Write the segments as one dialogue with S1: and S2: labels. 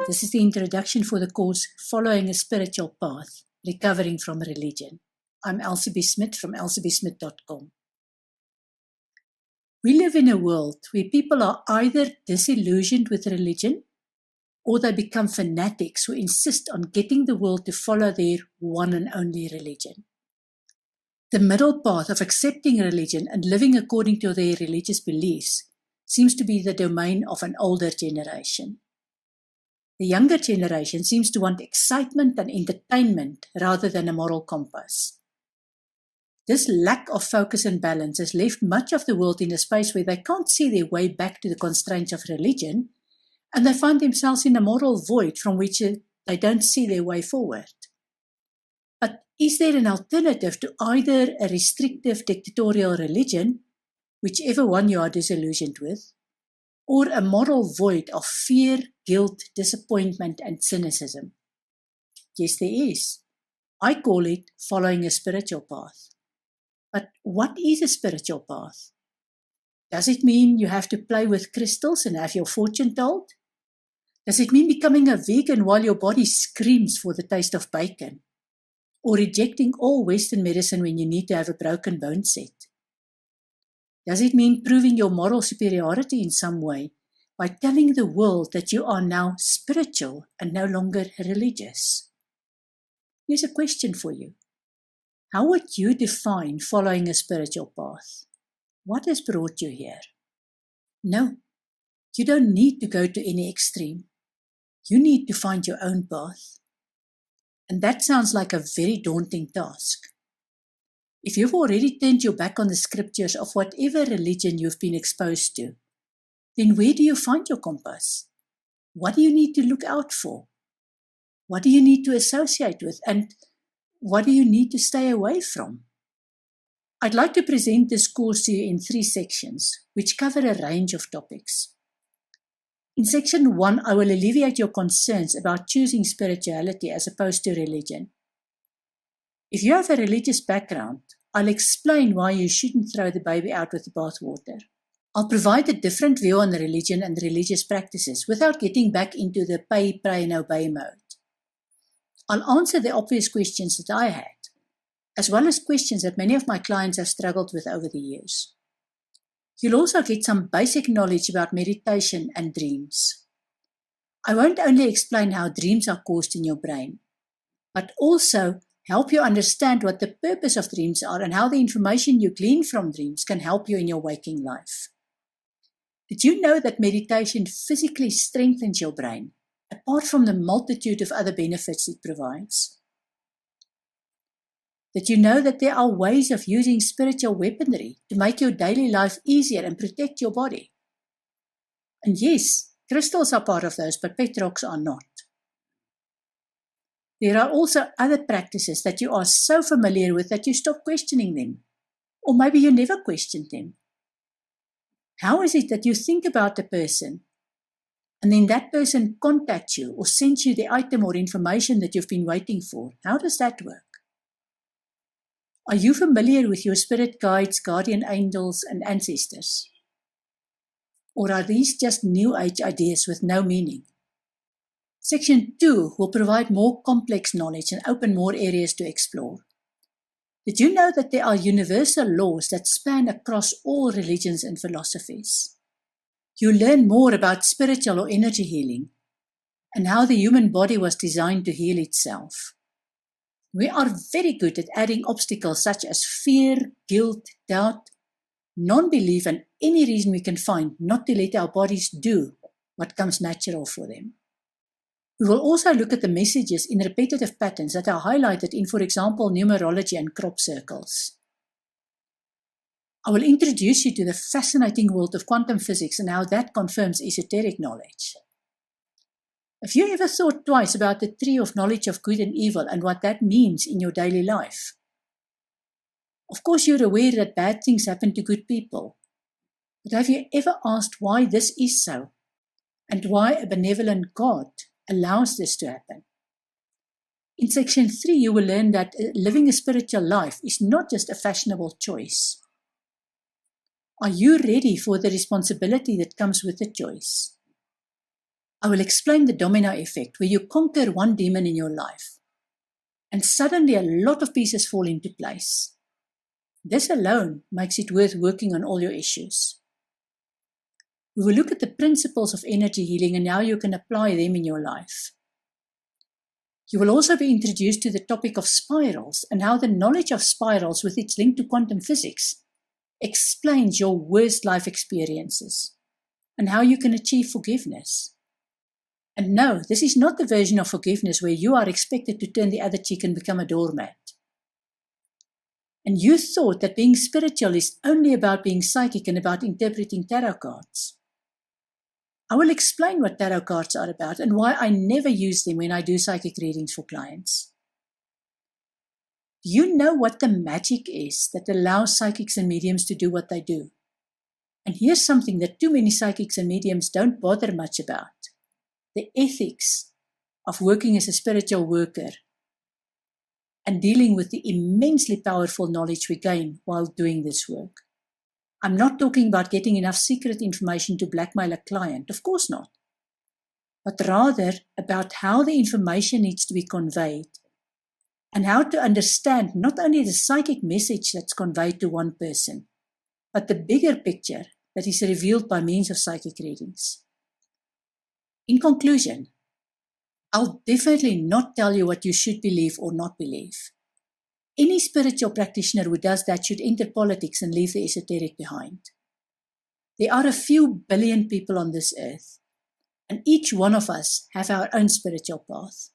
S1: This is the introduction for the course Following a Spiritual Path, Recovering from Religion. I'm Elsie B. Smith from elsiebsmith.com. We live in a world where people are either disillusioned with religion or they become fanatics who insist on getting the world to follow their one and only religion. The middle path of accepting religion and living according to their religious beliefs seems to be the domain of an older generation. The younger generation seems to want excitement and entertainment rather than a moral compass. This lack of focus and balance has left much of the world in a space where they can't see their way back to the constraints of religion, and they find themselves in a moral void from which they don't see their way forward. But is there an alternative to either a restrictive dictatorial religion, whichever one you are disillusioned with, or a moral void of fear, guilt, disappointment, and cynicism? Yes, there is. I call it following a spiritual path. But what is a spiritual path? Does it mean you have to play with crystals and have your fortune told? Does it mean becoming a vegan while your body screams for the taste of bacon? Or rejecting all Western medicine when you need to have a broken bone set? Does it mean proving your moral superiority in some way by telling the world that you are now spiritual and no longer religious? Here's a question for you. How would you define following a spiritual path? What has brought you here? No, you don't need to go to any extreme. You need to find your own path. And that sounds like a very daunting task. If you've already turned your back on the scriptures of whatever religion you've been exposed to, then where do you find your compass? What do you need to look out for? What do you need to associate with? And what do you need to stay away from? I'd like to present this course to you in 3 sections, which cover a range of topics. In section 1, I will alleviate your concerns about choosing spirituality as opposed to religion. If you have a religious background, I'll explain why you shouldn't throw the baby out with the bathwater. I'll provide a different view on religion and religious practices without getting back into the pay, pray, and obey mode. I'll answer the obvious questions that I had, as well as questions that many of my clients have struggled with over the years. You'll also get some basic knowledge about meditation and dreams. I won't only explain how dreams are caused in your brain, but also help you understand what the purpose of dreams are and how the information you glean from dreams can help you in your waking life. Did you know that meditation physically strengthens your brain, apart from the multitude of other benefits it provides? Did you know that there are ways of using spiritual weaponry to make your daily life easier and protect your body? And yes, crystals are part of those, but pet rocks are not. There are also other practices that you are so familiar with that you stop questioning them, or maybe you never questioned them. How is it that you think about a person and then that person contacts you or sends you the item or information that you've been waiting for? How does that work? Are you familiar with your spirit guides, guardian angels, and ancestors? Or are these just New Age ideas with no meaning? Section 2 will provide more complex knowledge and open more areas to explore. Did you know that there are universal laws that span across all religions and philosophies? You'll learn more about spiritual or energy healing and how the human body was designed to heal itself. We are very good at adding obstacles such as fear, guilt, doubt, non-belief, and any reason we can find not to let our bodies do what comes natural for them. We will also look at the messages in repetitive patterns that are highlighted in, for example, numerology and crop circles. I will introduce you to the fascinating world of quantum physics and how that confirms esoteric knowledge. Have you ever thought twice about the tree of knowledge of good and evil and what that means in your daily life? Of course, you're aware that bad things happen to good people. But have you ever asked why this is so? And why a benevolent God allows this to happen? In section 3, you will learn that living a spiritual life is not just a fashionable choice. Are you ready for the responsibility that comes with the choice? I will explain the domino effect where you conquer one demon in your life and suddenly a lot of pieces fall into place. This alone makes it worth working on all your issues. We will look at the principles of energy healing and how you can apply them in your life. You will also be introduced to the topic of spirals and how the knowledge of spirals with its link to quantum physics explains your worst life experiences and how you can achieve forgiveness. And no, this is not the version of forgiveness where you are expected to turn the other cheek and become a doormat. And you thought that being spiritual is only about being psychic and about interpreting tarot cards. I will explain what tarot cards are about and why I never use them when I do psychic readings for clients. Do you know what the magic is that allows psychics and mediums to do what they do? And here's something that too many psychics and mediums don't bother much about: the ethics of working as a spiritual worker and dealing with the immensely powerful knowledge we gain while doing this work. I'm not talking about getting enough secret information to blackmail a client, of course not, but rather about how the information needs to be conveyed and how to understand not only the psychic message that's conveyed to one person, but the bigger picture that is revealed by means of psychic readings. In conclusion, I'll definitely not tell you what you should believe or not believe. Any spiritual practitioner who does that should enter politics and leave the esoteric behind. There are a few billion people on this earth, and each one of us have our own spiritual path.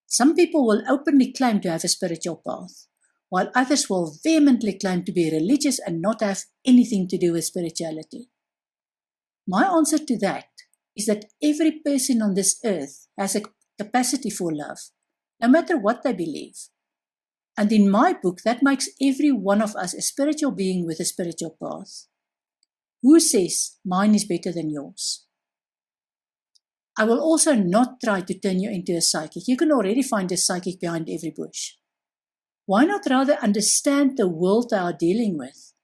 S1: Some people will openly claim to have a spiritual path, while others will vehemently claim to be religious and not have anything to do with spirituality. My answer to that is that every person on this earth has a capacity for love, no matter what they believe. And in my book, that makes every one of us a spiritual being with a spiritual path. Who says mine is better than yours? I will also not try to turn you into a psychic. You can already find a psychic behind every bush. Why not rather understand the world they are dealing with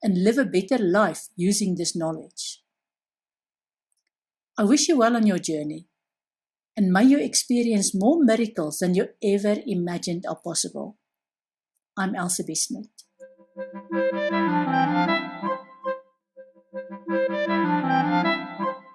S1: and live a better life using this knowledge? I wish you well on your journey, and may you experience more miracles than you ever imagined are possible. I'm Elsabie Smit.